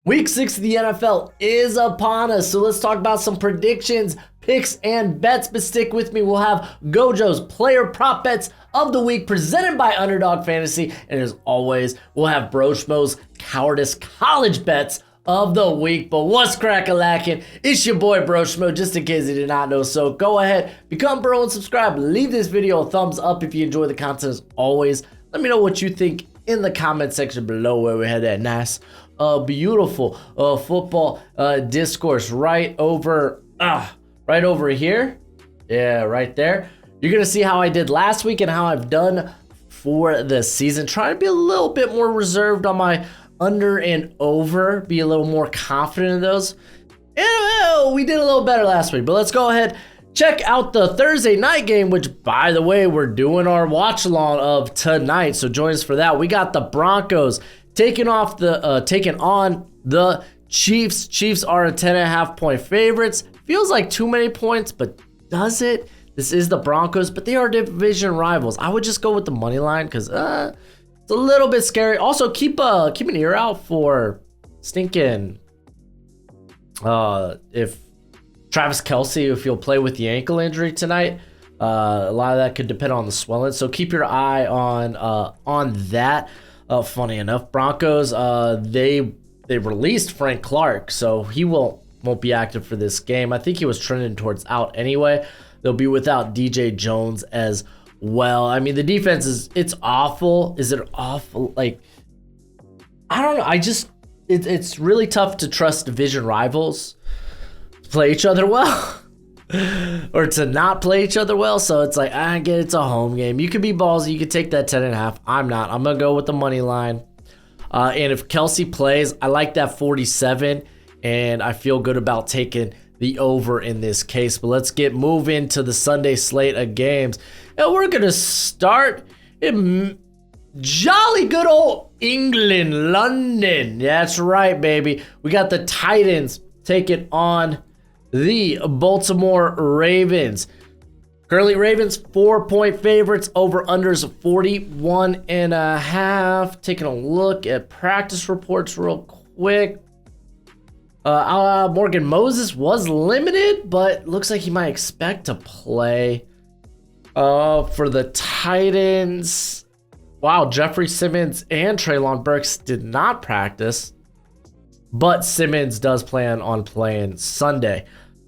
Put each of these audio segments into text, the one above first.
Week 6 of the NFL is upon us, so let's talk about some predictions, picks, and bets. But stick with me, we'll have GoJo's player prop bets of the week presented by Underdog Fantasy. And as always, we'll have Broshmo's cowardice college bets of the week. But what's crack-a-lackin'? It's your boy Broshmo, just in case you did not know. So go ahead, become bro and subscribe. Leave this video a thumbs up if you enjoy the content as always. Let me know what you think in the comment section below, where we had that nice beautiful football discourse right over here. Yeah, right there. You're gonna see how I did last week and how I've done for the season. Trying to be a little bit more reserved on my under and over, be a little more confident in those. And we did a little better last week, but let's go ahead. Check out the Thursday night game, which, by the way, we're doing our watch along of tonight. So join us for that. We got the Broncos taking on the Chiefs. Chiefs are a 10.5 point favorites. Feels like too many points, but does it? This is the Broncos, but they are division rivals. I would just go with the money line because it's a little bit scary. Also, keep an ear out for stinking if Travis Kelce, if he'll play with the ankle injury tonight. A lot of that could depend on the swelling, so keep your eye on that. Funny enough, Broncos, they released Frank Clark, so he won't be active for this game. I think he was trending towards out anyway. They'll be without DJ Jones as well. I mean, the defense it's awful. Is it awful? Like, I don't know. It's really tough to trust division rivals to play each other well. Or to not play each other well. So it's like, I get it's a home game. You could be ballsy. You could take that 10.5. I'm not. I'm going to go with the money line. And if Kelce plays, I like that 47. And I feel good about taking the over in this case. But let's move into the Sunday slate of games. And we're going to start in jolly good old England, London. That's right, baby. We got the Titans taking on the Baltimore Ravens. Currently, Ravens 4-point favorites, over unders 41.5. Taking a look at practice reports real quick. Morgan Moses was limited, but looks like he might expect to play. For the Titans, wow, Jeffrey Simmons and Treylon Burks did not practice, but Simmons does plan on playing Sunday.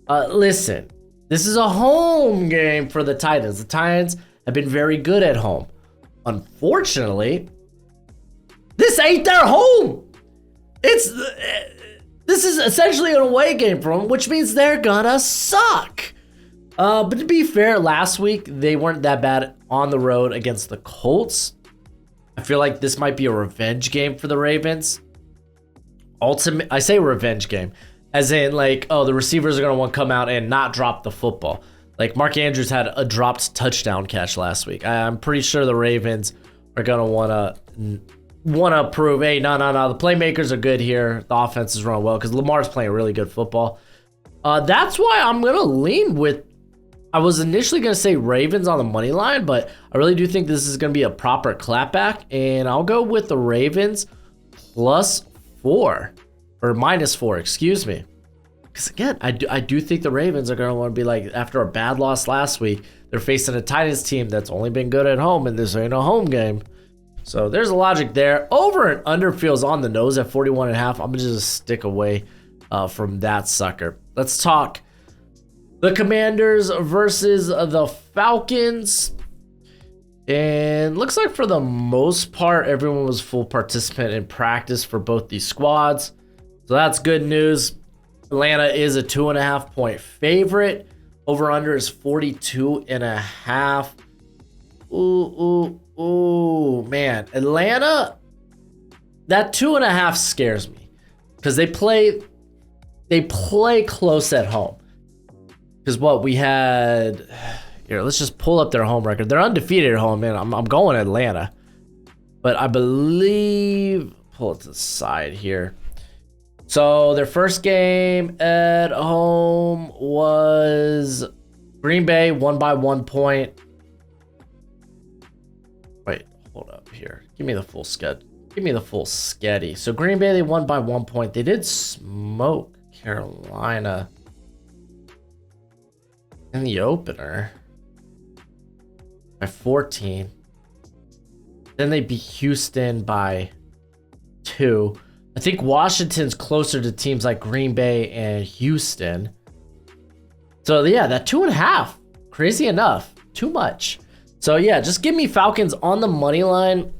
Listen, this is a home game for the Titans. The Titans have been very good at home. Unfortunately, this ain't their home. This is essentially an away game for them, which means they're gonna suck. But to be fair, last week they weren't that bad on the road against the Colts. I feel like this might be a revenge game for the Ravens. I say revenge game, as in, like, oh, the receivers are going to want to come out and not drop the football. Like, Mark Andrews had a dropped touchdown catch last week. I'm pretty sure the Ravens are going to want to prove, hey, no, the playmakers are good here. The offense is running well because Lamar's playing really good football. That's why I'm going to lean with, I was initially going to say Ravens on the money line, but I really do think this is going to be a proper clapback, and I'll go with the Ravens -4, excuse me. Because again, I do think the Ravens are going to want to be like, after a bad loss last week, they're facing a Titans team that's only been good at home, and this ain't a home game. So there's a logic there. Over and under feels on the nose at 41.5. I'm going to just stick away from that sucker. Let's talk the Commanders versus the Falcons. And looks like for the most part, everyone was full participant in practice for both these squads. So that's good news. Atlanta is a 2.5 point favorite. Over under is 42.5. Ooh, man. Atlanta, that 2.5 scares me. Because they play close at home. Because what we had here, let's just pull up their home record. They're undefeated at home, man. I'm going Atlanta. But I believe, pull it to the side here. So their first game at home was Green Bay, won by 1 point. Wait, hold up here. Give me the full schedule. Give me the full sketty. So Green Bay, they won by 1 point. They did smoke Carolina in the opener by 14. Then they beat Houston by 2. I think Washington's closer to teams like Green Bay and Houston. So yeah, that 2.5, crazy enough, too much. So yeah, just give me Falcons on the money line.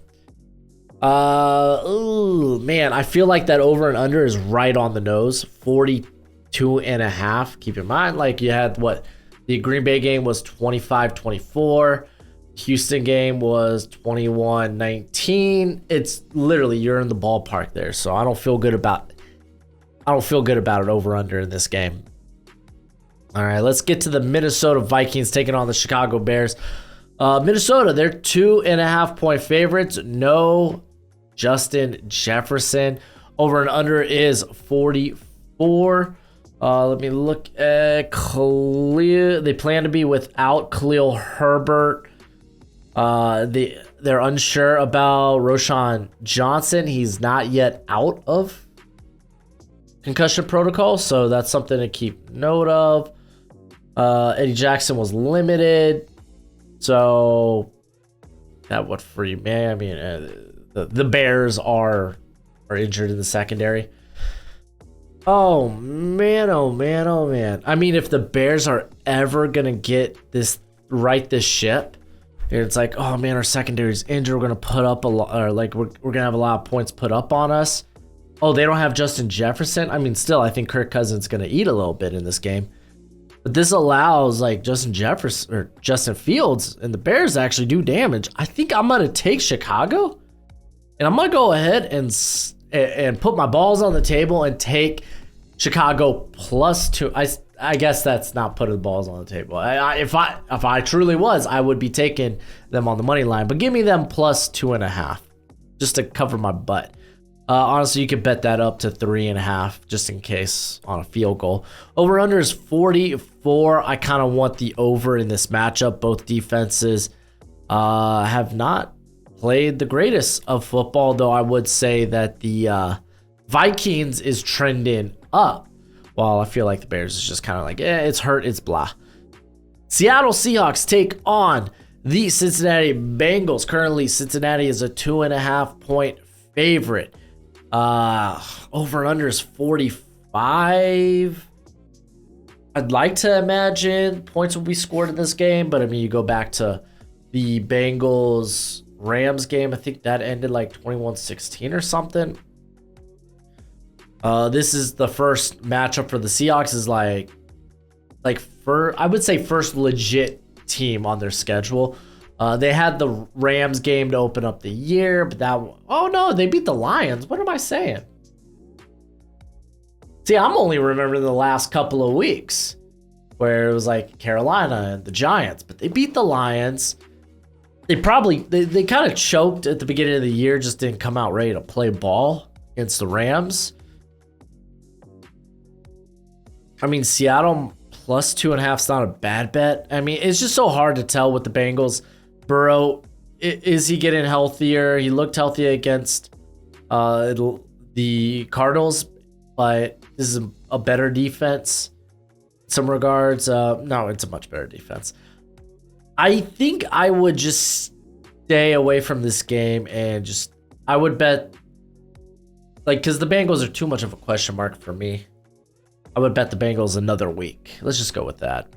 Ooh, man, I feel like that over and under is right on the nose. 42.5. Keep in mind, like you had what the Green Bay game was 25-24. Houston game was 21-19. It's literally you're in the ballpark there. So I don't feel good about it over under in this game. All right, let's get to the Minnesota Vikings taking on the Chicago Bears. Minnesota, they're 2.5 point favorites. No Justin Jefferson. Over and under is 44. Let me look at Khalil. They plan to be without Khalil Herbert. They're unsure about Roshan Johnson. He's not yet out of concussion protocol, so that's something to keep note of. Eddie Jackson was limited, so that what for you, man? I mean, the Bears are injured in the secondary. Oh man, oh man, oh man. I mean, if the Bears are ever gonna get this ship, and it's like, oh man, our secondary's injured, we're gonna put up a lot, or like we're gonna have a lot of points put up on us. Oh, they don't have Justin Jefferson. I mean, still, I think Kirk Cousins gonna eat a little bit in this game. But this allows like Justin Jefferson or Justin Fields and the Bears to actually do damage. I think I'm gonna take Chicago, and I'm gonna go ahead and put my balls on the table and take Chicago +2. I guess that's not putting the balls on the table. If I truly was, I would be taking them on the money line. But give me them +2.5 just to cover my butt. Honestly, you could bet that up to 3.5 just in case on a field goal. Over under is 44. I kind of want the over in this matchup. Both defenses have not played the greatest of football, though I would say that the Vikings is trending up, while I feel like the Bears is just kind of like, it's hurt, it's blah. Seattle Seahawks take on the Cincinnati Bengals. Currently, Cincinnati is a 2.5 point favorite. Over and under is 45. I'd like to imagine points will be scored in this game, but I mean, you go back to the Bengals Rams game, I think that ended like 21-16 or something. This is the first matchup for the Seahawks, is like I would say first legit team on their schedule. They had the Rams game to open up the year, but oh no, they beat the Lions. What am I saying? See, I'm only remembering the last couple of weeks where it was like Carolina and the Giants, but they beat the Lions. They kind of choked at the beginning of the year, just didn't come out ready to play ball against the Rams. I mean, Seattle +2.5 is not a bad bet. I mean, it's just so hard to tell with the Bengals. Burrow, is he getting healthier? He looked healthy against the Cardinals, but this is a better defense in some regards. No, it's a much better defense. I think I would just stay away from this game and I would bet, like, because the Bengals are too much of a question mark for me. I would bet the Bengals another week. Let's just go with that.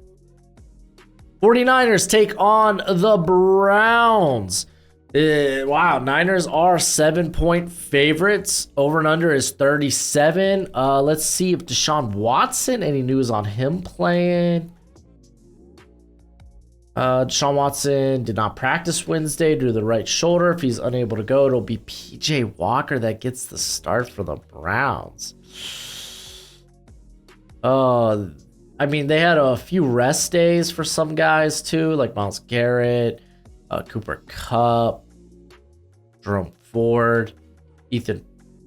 49ers take on the Browns. Wow, Niners are 7-point favorites. Over and under is 37. Let's see if Deshaun Watson, any news on him playing? Deshaun Watson did not practice Wednesday due to the right shoulder. If he's unable to go, it'll be PJ Walker that gets the start for the Browns. I mean, they had a few rest days for some guys too, like Myles Garrett, Cooper Kupp, Jerome Ford, Ethan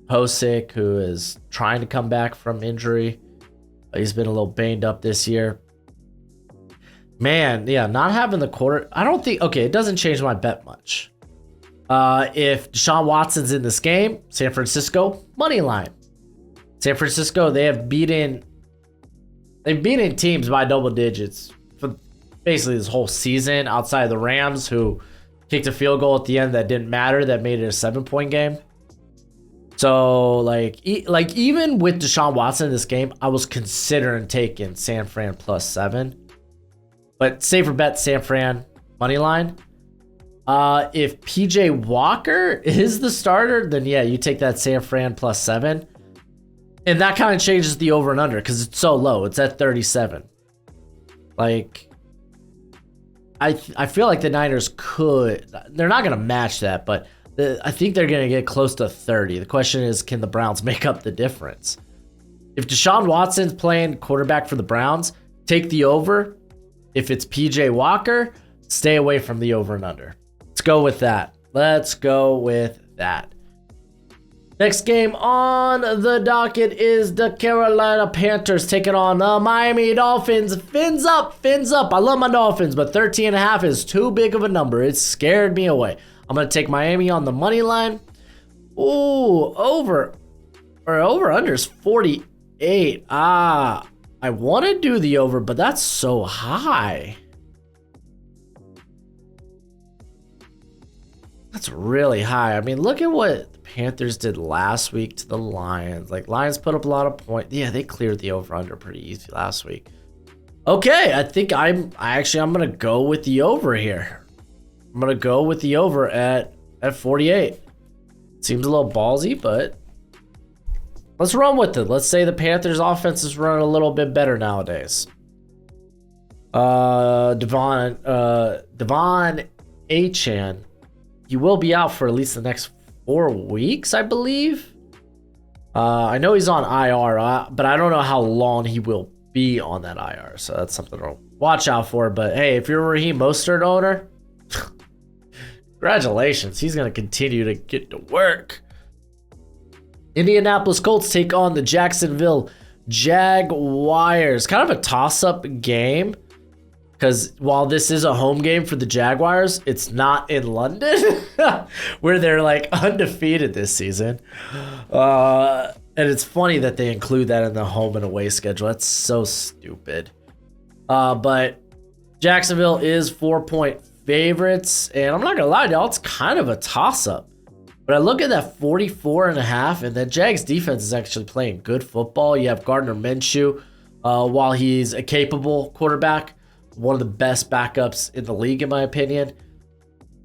Posick, who is trying to come back from injury. He's been a little banged up this year. Man, yeah, not having the quarter. I don't think, okay, it doesn't change my bet much. If Deshaun Watson's in this game, San Francisco, money line. San Francisco, they've beaten teams by double digits for basically this whole season outside of the Rams, who kicked a field goal at the end that didn't matter, that made it a 7-point game. So, like even with Deshaun Watson in this game, I was considering taking San Fran +7. But safer bet, San Fran money line. If PJ Walker is the starter, then yeah, you take that San Fran +7. And that kind of changes the over and under because it's so low. It's at 37. Like, I feel like the Niners they're not going to match that, but I think they're going to get close to 30. The question is, can the Browns make up the difference? If Deshaun Watson's playing quarterback for the Browns, take the over. If it's PJ Walker, stay away from the over and under. Let's go with that. Next game on the docket is the Carolina Panthers taking on the Miami Dolphins. Fins up. I love my Dolphins, but 13.5 is too big of a number. It scared me away. I'm going to take Miami on the money line. Ooh, over under is 48. I want to do the over, but that's so high. That's really high. I mean, look at what the Panthers did last week to the Lions. Like, Lions put up a lot of points. Yeah, they cleared the over-under pretty easy last week. Okay, I think I'm going to go with the over here. I'm going to go with the over at 48. Seems a little ballsy, but let's run with it. Let's say the Panthers offense is running a little bit better nowadays. Devon Achane. He will be out for at least the next 4 weeks, I believe. I know he's on IR, but I don't know how long he will be on that IR. So that's something to watch out for. But hey, if you're a Raheem Mostert owner, congratulations. He's going to continue to get to work. Indianapolis Colts take on the Jacksonville Jaguars. Kind of a toss-up game. Because while this is a home game for the Jaguars, it's not in London, where they're like undefeated this season. And it's funny that they include that in the home and away schedule. That's so stupid. But Jacksonville is 4-point favorites. And I'm not going to lie to y'all, it's kind of a toss-up. But I look at that 44.5, and the Jags defense is actually playing good football. You have Gardner Minshew, while he's a capable quarterback, one of the best backups in the league, in my opinion.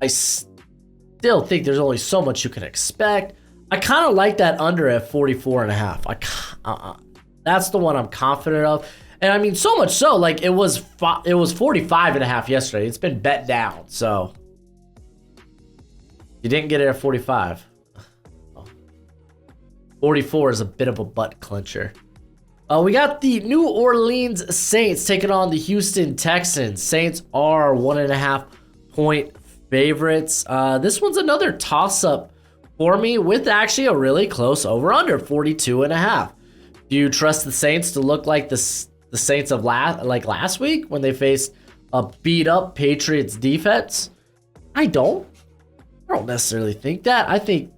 I still think there's only so much you can expect. I kind of like that under at 44.5. That's the one I'm confident of. And I mean, so much so, like it was 45.5 yesterday. It's been bet down, so you didn't get it at 45. 44 is a bit of a butt clincher. We got the New Orleans Saints taking on the Houston Texans. Saints are 1.5-point favorites. This one's another toss-up for me with actually a really close over-under, 42.5. Do you trust the Saints to look like the Saints of last week when they faced a beat-up Patriots defense? I don't necessarily think that. I think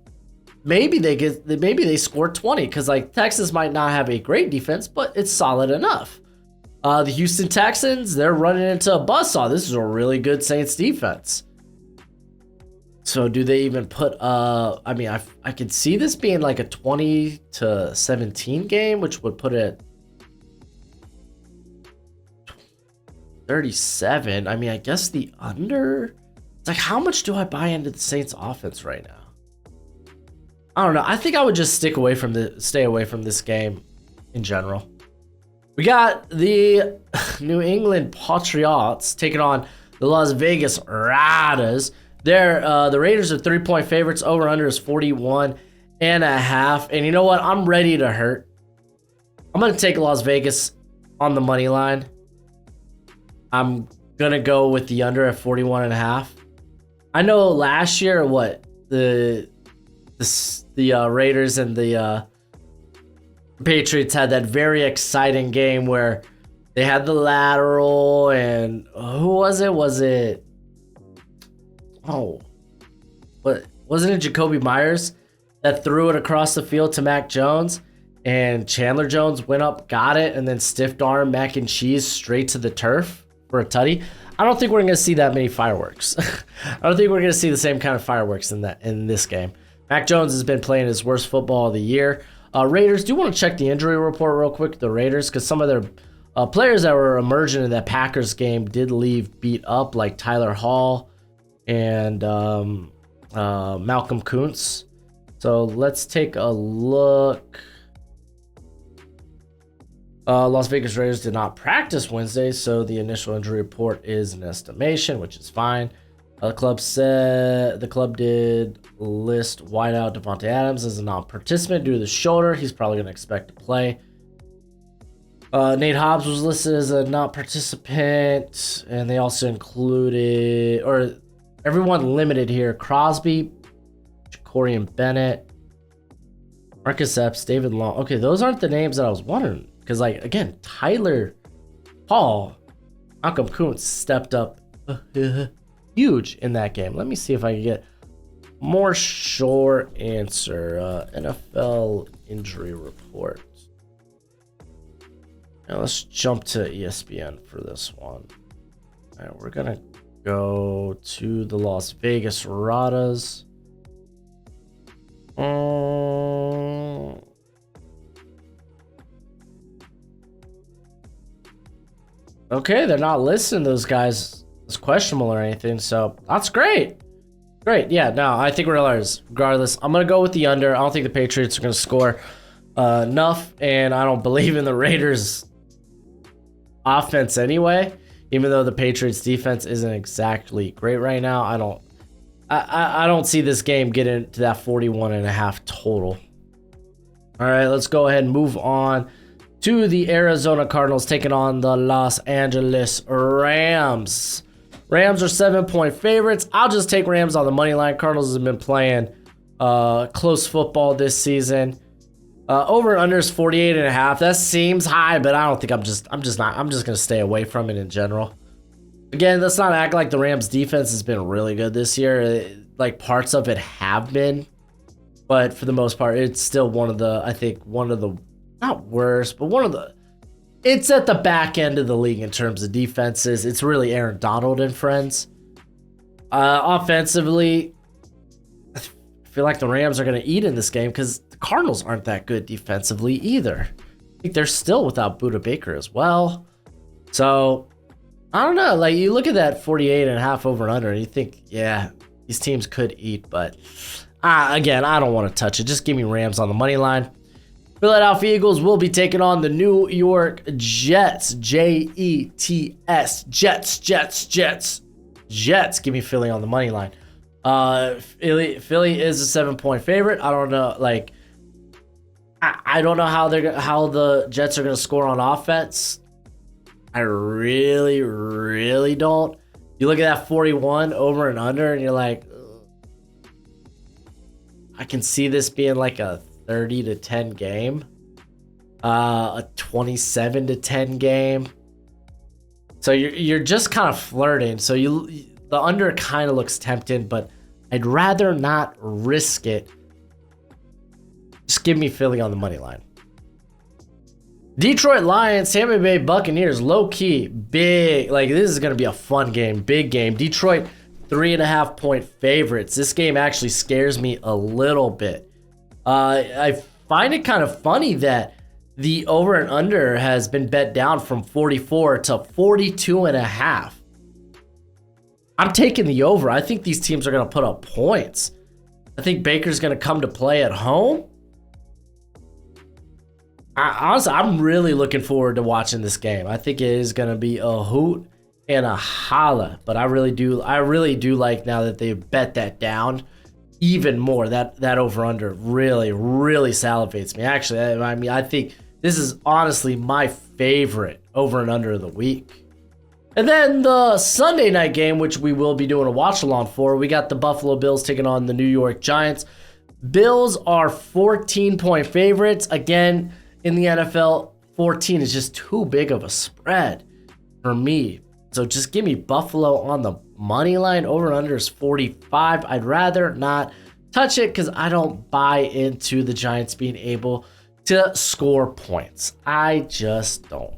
maybe they score 20 because like Texas might not have a great defense, but it's solid enough. The Houston Texans, they're running into a buzzsaw. This is a really good Saints defense. So do they even put I mean, I could see this being like a 20-17 game, which would put it 37. I mean, I guess the under. It's like, how much do I buy into the Saints offense right now? I don't know. I think I would just stay away from this game in general. We got the New England Patriots taking on the Las Vegas Raiders. The Raiders are 3-point favorites. Over under is 41.5. And you know what? I'm ready to hurt. I'm going to take Las Vegas on the money line. I'm going to go with the under at 41.5. I know last year the Raiders and the Patriots had that very exciting game where they had the lateral, and who was it? Was it? Oh, but wasn't it Jacoby Myers that threw it across the field to Mac Jones, and Chandler Jones went up, got it, and then stiffed arm mac and cheese straight to the turf for a tutty? I don't think we're going to see that many fireworks. I don't think we're going to see the same kind of fireworks in this game. Mac Jones has been playing his worst football of the year. Raiders, do you want to check the injury report real quick, the Raiders? Because some of their players that were emerging in that Packers game did leave beat up, like Tyler Hall and Malcolm Kuntz. So let's take a look. Las Vegas Raiders did not practice Wednesday, so the initial injury report is an estimation, which is fine. The club said the club did list wideout Devontae Adams as a non-participant due to the shoulder. He's probably going to expect to play. Nate Hobbs was listed as a non-participant, and they also included, or everyone limited here: Crosby, Jacorian Bennett, Marcus Epps, David Long. Okay, those aren't the names that I was wondering. Because, like, again, Tyler Hall, Malcolm Kuntz stepped up huge in that game. Let me see if I can get more short answer. NFL injury report. Now let's jump to ESPN for this one. All right, we're going to go to the Las Vegas Raiders. Okay, they're not listing those guys as questionable or anything, so that's great. Great, yeah, no, I think regardless, I'm going to go with the under. I don't think the Patriots are going to score enough, and I don't believe in the Raiders' offense anyway, even though the Patriots' defense isn't exactly great right now. I don't see this game getting to that 41.5 total. All right, let's go ahead and move on to the Arizona Cardinals taking on the Los Angeles Rams. Rams are 7-point favorites. I'll just take Rams on the money line. Cardinals have been playing close football this season. Over and under is 48.5. That seems high, but I don't think I'm just gonna stay away from it in general. Again, let's not act like the Rams defense has been really good this year. Like, parts of it have been, but for the most part, it's still one of the not worst, but it's at the back end of the league in terms of defenses. It's really Aaron Donald and friends. Offensively, I feel like the Rams are going to eat in this game because the Cardinals aren't that good defensively either. I think they're still without Budda Baker as well. So, I don't know. Like, you look at that 48.5 over and under, and you think, yeah, these teams could eat. But, again, I don't want to touch it. Just give me Rams on the money line. Philadelphia Eagles will be taking on the New York Jets. Jets. Jets. Give me Philly on the money line. Philly is a 7-point favorite. I don't know, like, I don't know how the Jets are going to score on offense. I really, really don't. You look at that 41 over and under, and you're like, ugh. I can see this being like a 30-10 game, a 27-10 game. So you're just kind of flirting. So the under kind of looks tempting, but I'd rather not risk it. Just give me Philly on the money line. Detroit Lions, Tampa Bay Buccaneers, low key, big. Like, this is gonna be a fun game, big game. Detroit 3.5-point favorites. This game actually scares me a little bit. I find it kind of funny that the over and under has been bet down from 44 to 42.5. I'm taking the over. I think these teams are going to put up points. I think Baker's going to come to play at home. Honestly, I'm really looking forward to watching this game. I think it is going to be a hoot and a holla, but I really do like now that they've bet that down even more. That over under really, really salivates me. Actually, I mean, I think this is honestly my favorite over and under of the week. And then the Sunday night game, which we will be doing a watch along for, we got the Buffalo Bills taking on the New York Giants. Bills are 14-point favorites. Again, in the NFL, 14 is just too big of a spread for me. So just give me Buffalo on the money line. Over and under is 45. I'd rather not touch it because I don't buy into the Giants being able to score points. I just don't.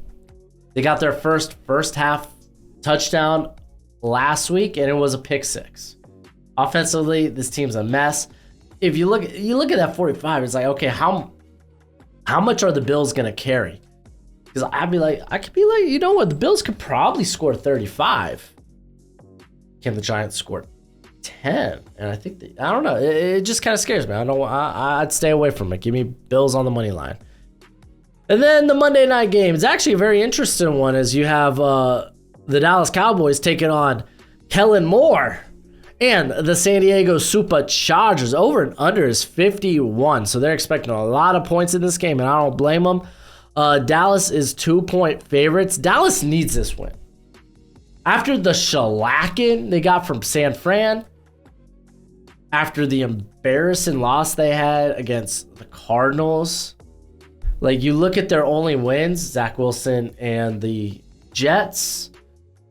They got their first half touchdown last week, and it was a pick six. Offensively, this team's a mess. If you look at that 45, it's like, okay, how much are the Bills gonna carry? Because I could be like, you know what, the Bills could probably score 35. Can the Giants score 10? And I think I don't know. It just kind of scares me. I'd stay away from it. Give me Bills on the money line. And then the Monday night game. It's actually a very interesting one as you have the Dallas Cowboys taking on Kellen Moore and the San Diego Super Chargers. Over and under is 51. So they're expecting a lot of points in this game, and I don't blame them. Dallas is 2-point favorites. Dallas needs this win. After the shellacking they got from San Fran, after the embarrassing loss they had against the Cardinals, like you look at their only wins, Zach Wilson and the Jets.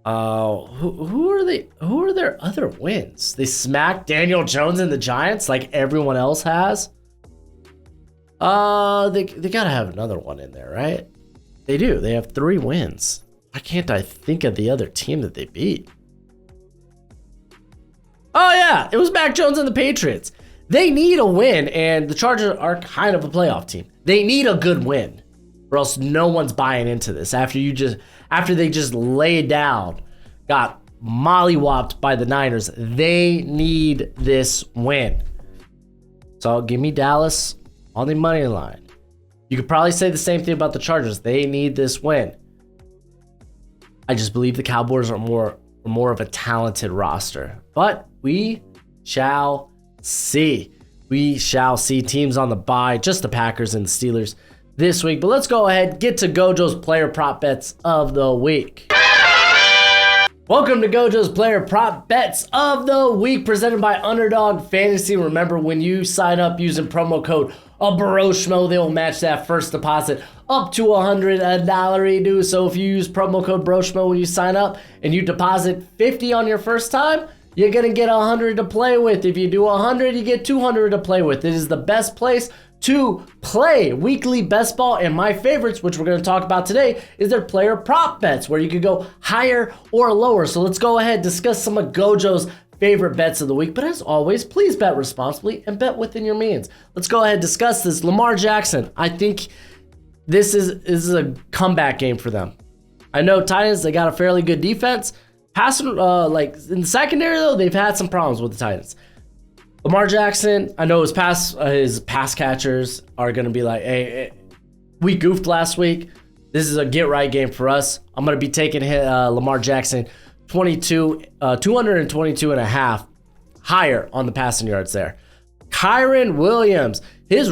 Who are they? Who are their other wins? They smacked Daniel Jones and the Giants like everyone else has. They gotta have another one in there, right? They do. They have 3 wins. Why can't I think of the other team that they beat? Oh yeah, it was Mac Jones and the Patriots. They need a win, and the Chargers are kind of a playoff team. They need a good win, or else no one's buying into this. After they just laid down, got mollywopped by the Niners, they need this win. So give me Dallas on the money line. You could probably say the same thing about the Chargers. They need this win. I just believe the Cowboys are more of a talented roster. But we shall see. We shall see. Teams on the bye, just the Packers and the Steelers this week. But let's go ahead, get to GoJo's player prop bets of the week. Welcome to GoJo's player prop bets of the week, presented by Underdog Fantasy. Remember, when you sign up using promo code Broshmo, they'll match that first deposit up to $100. So if you use promo code Broshmo when you sign up and you deposit $50 on your first time, you're gonna get $100 to play with. If you do $100, you get $200 to play with. It is the best place to play weekly best ball, and my favorites, which we're going to talk about today, is their player prop bets, where you could go higher or lower. So let's go ahead and discuss some of GoJo's favorite bets of the week. But as always, please bet responsibly and bet within your means. Let's go ahead and discuss this. Lamar Jackson, I think this is a comeback game for them. I know Titans, they got a fairly good defense. Passing, like in the secondary though, they've had some problems with the Titans. Lamar Jackson, I know his pass catchers are going to be like, hey, we goofed last week. This is a get-right game for us. I'm going to be taking Lamar Jackson 222 and a half higher on the passing yards there. Kyren Williams, his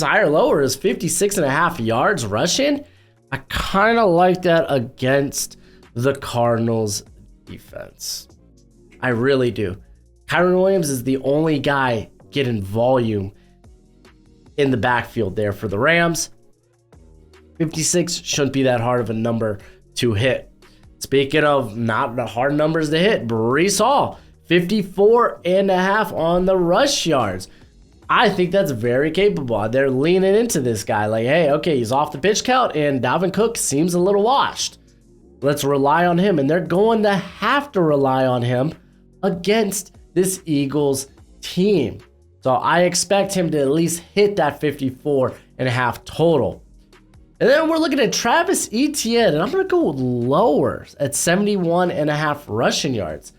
higher lower is 56 and a half yards rushing. I kind of like that against the Cardinals defense. I really do. Kyren Williams is the only guy getting volume in the backfield there for the Rams. 56 shouldn't be that hard of a number to hit. Speaking of not hard numbers to hit, Breece Hall, 54 and a half on the rush yards. I think that's very capable. They're leaning into this guy like, hey, okay, he's off the pitch count and Dalvin Cook seems a little washed. Let's rely on him, and they're going to have to rely on him against this Eagles team. So I expect him to at least hit that 54 and a half total. And then we're looking at Travis Etienne, and I'm going to go lower at 71 and a half rushing yards.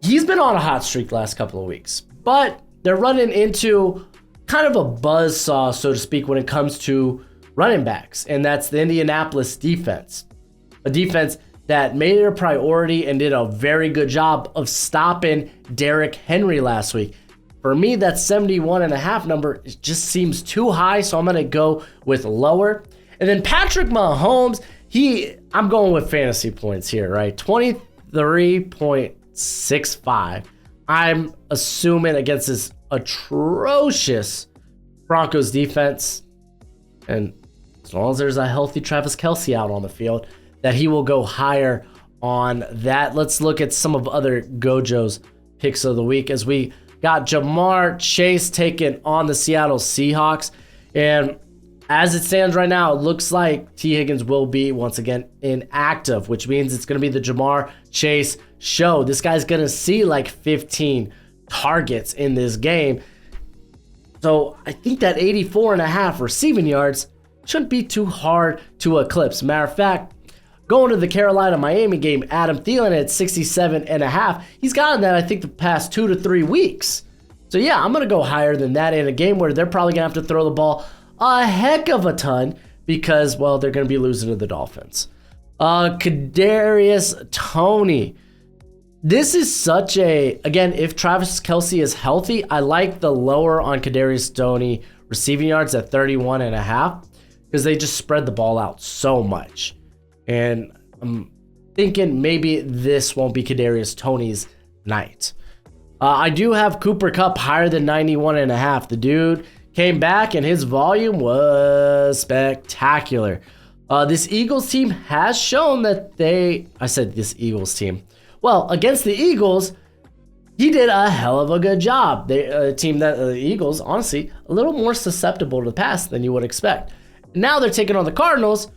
He's been on a hot streak the last couple of weeks, but they're running into kind of a buzzsaw, so to speak, when it comes to running backs, and that's the Indianapolis defense. A defense that made it a priority and did a very good job of stopping Derrick Henry last week. For me, that 71 and a half number just seems too high, so I'm going to go with lower. And then Patrick Mahomes, I'm going with fantasy points here, right? 23.65. I'm assuming against this atrocious Broncos defense, and as long as there's a healthy Travis Kelce out on the field, that he will go higher on that. Let's look at some of other GoJo's picks of the week as we got Jamar Chase taking on the Seattle Seahawks. And as it stands right now, it looks like T. Higgins will be, once again, inactive, which means it's going to be the Jamar Chase show. This guy's going to see like 15 targets in this game. So I think that 84.5 receiving yards shouldn't be too hard to eclipse. Matter of fact, going to the Carolina-Miami game, Adam Thielen at 67.5. He's gotten that, I think, the past 2 to 3 weeks. So yeah, I'm going to go higher than that in a game where they're probably going to have to throw the ball a heck of a ton because, well, they're going to be losing to the Dolphins. Kadarius Toney. This is such a, again, if Travis Kelce is healthy, I like the lower on Kadarius Toney receiving yards at 31.5 because they just spread the ball out so much. And I'm thinking maybe this won't be Kadarius Toney's night. I do have Cooper Kupp higher than 91.5. The dude came back and his volume was spectacular. This Eagles team has shown that this Eagles team. Well, against the Eagles, he did a hell of a good job. The Eagles, honestly, a little more susceptible to the pass than you would expect. Now they're taking on the Cardinals,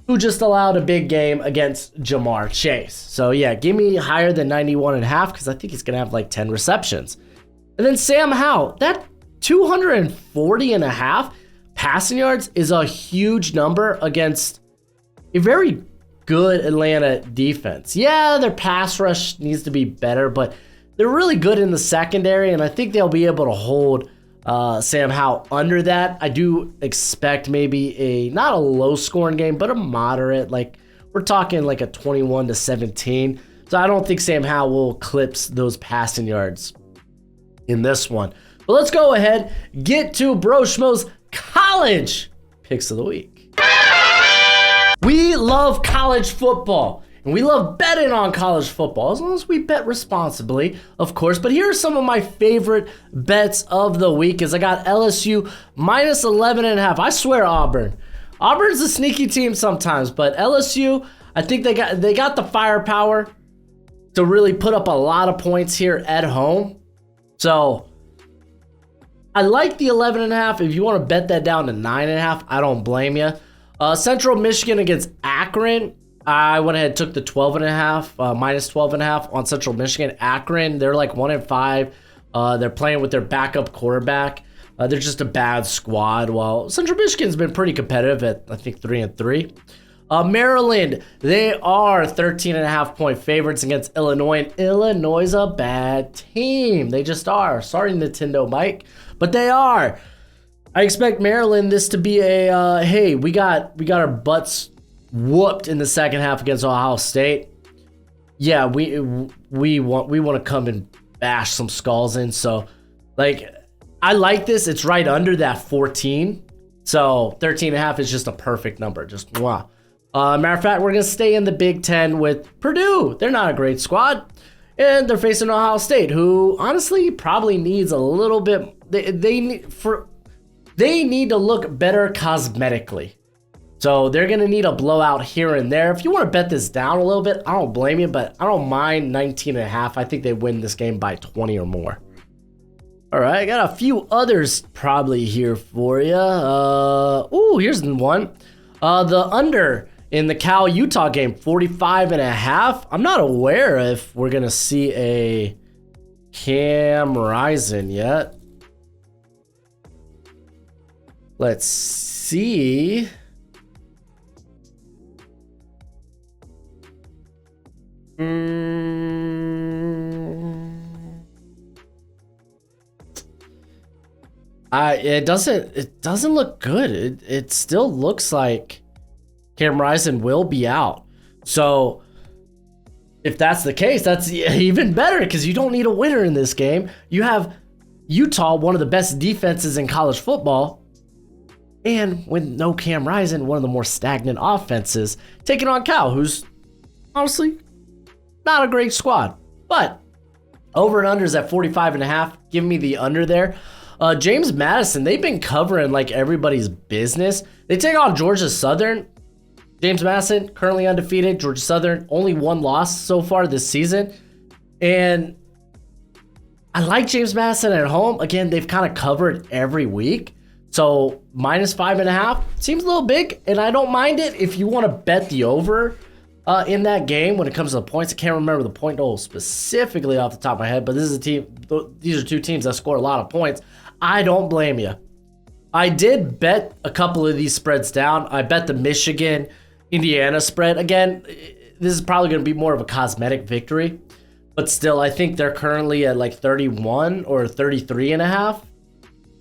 who just allowed a big game against Jamar Chase. So yeah, give me higher than 91.5 because I think he's going to have like 10 receptions. And then Sam Howell, that 240.5 passing yards is a huge number against a very good Atlanta defense. Yeah, their pass rush needs to be better, but they're really good in the secondary, and I think they'll be able to hold Sam Howell under that. I do expect maybe not a low-scoring game, but a moderate. Like we're talking like a 21-17. So I don't think Sam Howell will eclipse those passing yards in this one. But let's go ahead, get to Broshmo's college picks of the week. We love college football, and we love betting on college football, as long as we bet responsibly, of course. But here are some of my favorite bets of the week as I got LSU minus 11.5. I swear Auburn's a sneaky team sometimes, but LSU, I think they got the firepower to really put up a lot of points here at home. So I like the 11.5. If you want to bet that down to 9.5, I don't blame you. Central Michigan against Akron. I went ahead and took the 12.5, minus 12.5 on Central Michigan. Akron, they're like 1-5. They're playing with their backup quarterback. They're just a bad squad. While Central Michigan's been pretty competitive at, I think, 3-3. Maryland, they are 13.5 point favorites against Illinois. And Illinois is a bad team. They just are. Sorry, Nintendo Mike, but they are. I expect Maryland this to be a hey, we got our butts whooped in the second half against Ohio State. Yeah, we want to come and bash some skulls in. So, like, I like this. It's right under that 14. So 13.5 is just a perfect number. Just wow. Matter of fact, we're gonna stay in the Big Ten with Purdue. They're not a great squad, and they're facing Ohio State, who honestly probably needs a little bit. They need to look better cosmetically. So they're going to need a blowout here and there. If you want to bet this down a little bit, I don't blame you, but I don't mind 19.5. I think they win this game by 20 or more. All right, I got a few others probably here for you. Here's one. The under in the Cal-Utah game, 45.5. I'm not aware if we're going to see a Cam Rising yet. Let's see. It doesn't look good. It still looks like Cam Rising will be out. So if that's the case, that's even better because you don't need a winner in this game. You have Utah, one of the best defenses in college football, and with no Cam Rising, one of the more stagnant offenses, taking on Cal, who's honestly not a great squad. But over and unders at 45.5. Give me the under there. James Madison, they've been covering like everybody's business. They take on Georgia Southern. James Madison, currently undefeated. Georgia Southern, only one loss so far this season. And I like James Madison at home. Again, they've kind of covered every week. So -5.5 seems a little big, and I don't mind it if you want to bet the over in that game when it comes to the points. I can't remember the point total specifically off the top of my head, but this is a team. These are two teams that score a lot of points. I don't blame you. I did bet a couple of these spreads down. I bet the Michigan-Indiana spread. Again, this is probably going to be more of a cosmetic victory, but still, I think they're currently at like 31 or 33.5.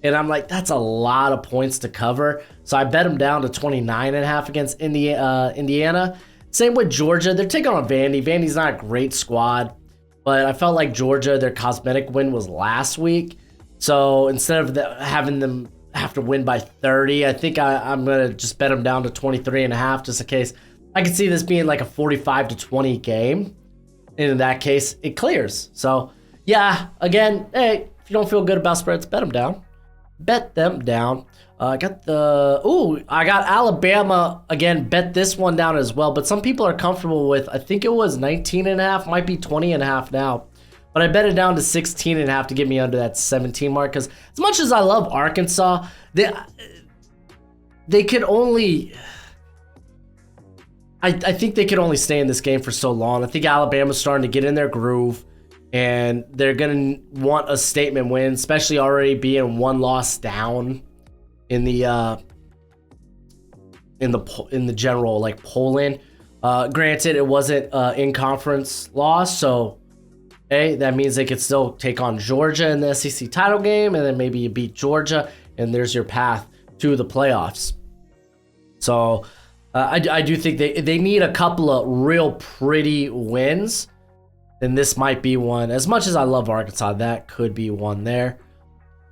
And I'm like, that's a lot of points to cover. So I bet them down to 29.5 against Indiana. Same with Georgia. They're taking on Vandy. Vandy's not a great squad, but I felt like Georgia, their cosmetic win was last week. So instead of having them have to win by 30, I think I'm going to just bet them down to 23.5 just in case. I could see this being like a 45-20 game. And in that case, it clears. So yeah, again, hey, if you don't feel good about spreads, bet them down. Bet them down. I got Alabama again. Bet this one down as well. But some people are comfortable with, I think it was 19.5, might be 20.5 now. But I bet it down to 16.5 to get me under that 17 mark. Because as much as I love Arkansas, they could only. I think they could only stay in this game for so long. I think Alabama's starting to get in their groove. And they're going to want a statement win, especially already being one loss down in the general like polling. Granted, it wasn't in conference loss, so hey, that means they could still take on Georgia in the SEC title game, and then maybe you beat Georgia, and there's your path to the playoffs. So I do think they need a couple of real pretty wins. Then this might be one. As much as I love Arkansas, that could be one there.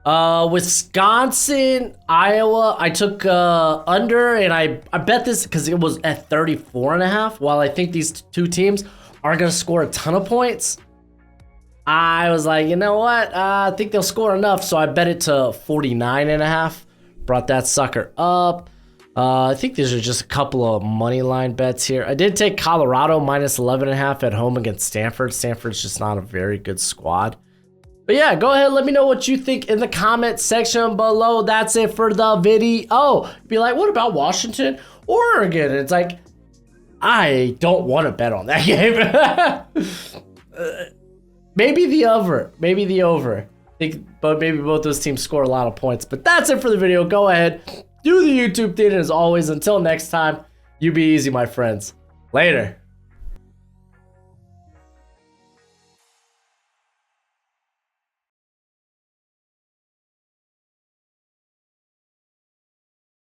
Wisconsin, Iowa, I took under, and I bet this because it was at 34.5. While I think these two teams aren't going to score a ton of points, I was like, you know what? I think they'll score enough, so I bet it to 49.5. Brought that sucker up. I think these are just a couple of money line bets here. I did take Colorado -11.5 at home against Stanford. Stanford's just not a very good squad. But yeah, go ahead. Let me know what you think in the comment section below. That's it for the video. Be like, what about Washington, Oregon? It's like, I don't want to bet on that game. Maybe the over. Maybe the over. But maybe both those teams score a lot of points. But that's it for the video. Go ahead. Do the YouTube thing, and as always, until next time, you be easy, my friends. Later.